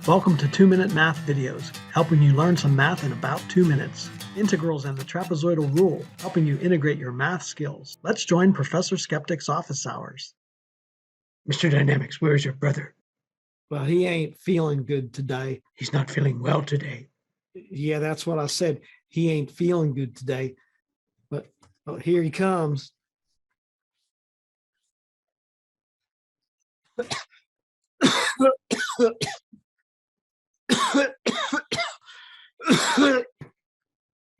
Welcome to 2-Minute Math Videos, helping you learn some math in about 2 minutes. Integrals and the Trapezoidal Rule, helping you integrate your math skills. Let's join Professor Skeptic's office hours. Mr. Dynamics, where's your brother? Well, he ain't feeling good today. He's not feeling well today. Yeah, that's what I said. He ain't feeling good today. But here he comes.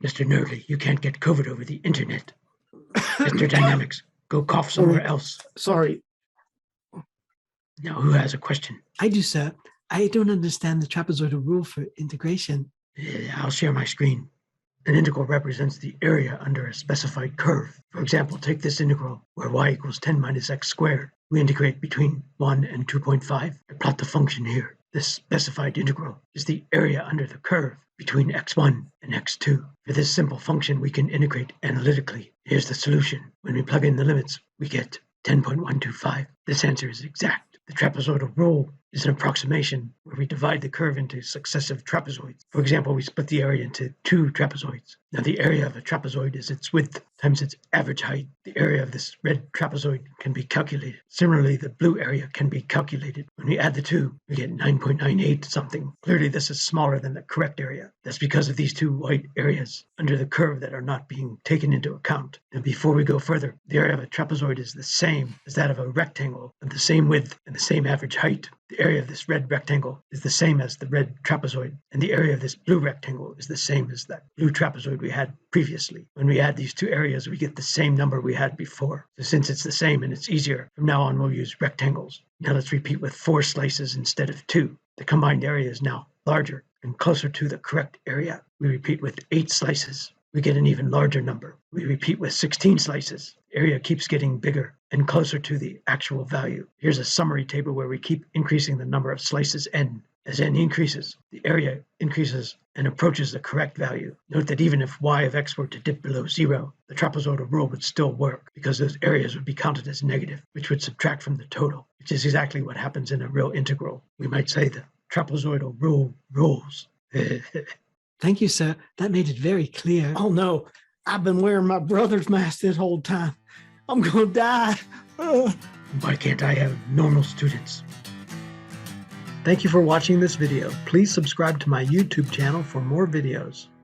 Mr. Nerdly, you can't get COVID over the internet. Mr. Dynamics, go cough somewhere else. Sorry. Now, who has a question? I do, sir. I don't understand the trapezoidal rule for integration. I'll share my screen. An integral represents the area under a specified curve. For example, take this integral where y equals 10 minus x squared. We integrate between 1 and 2.5. I plot the function here. This specified integral is the area under the curve between x1 and x2. For this simple function, we can integrate analytically. Here's the solution. When we plug in the limits, we get 10.125. This answer is exact. The trapezoidal rule is an approximation where we divide the curve into successive trapezoids. For example, we split the area into 2 trapezoids. Now, the area of a trapezoid is its width times its average height. The area of this red trapezoid can be calculated. Similarly, the blue area can be calculated. When we add the two, we get 9.98 something. Clearly, this is smaller than the correct area. That's because of these 2 white areas under the curve that are not being taken into account. And before we go further, the area of a trapezoid is the same as that of a rectangle of the same width and the same average height. The area of this red rectangle is the same as the red trapezoid, and the area of this blue rectangle is the same as that blue trapezoid we had previously. When we add these 2 areas, we get the same number we had before. So since it's the same and it's easier, from now on we'll use rectangles. Now let's repeat with 4 slices instead of 2. The combined area is now larger and closer to the correct area. We repeat with 8 slices. We get an even larger number. We repeat with 16 slices. The area keeps getting bigger and closer to the actual value. Here's a summary table where we keep increasing the number of slices n. As n increases, the area increases and approaches the correct value. Note that even if y of x were to dip below 0, the trapezoidal rule would still work because those areas would be counted as negative, which would subtract from the total, which is exactly what happens in a real integral. We might say the trapezoidal rule rules. Thank you, sir. That made it very clear. Oh no, I've been wearing my brother's mask this whole time. I'm gonna die. Why can't I have normal students? Thank you for watching this video. Please subscribe to my YouTube channel for more videos.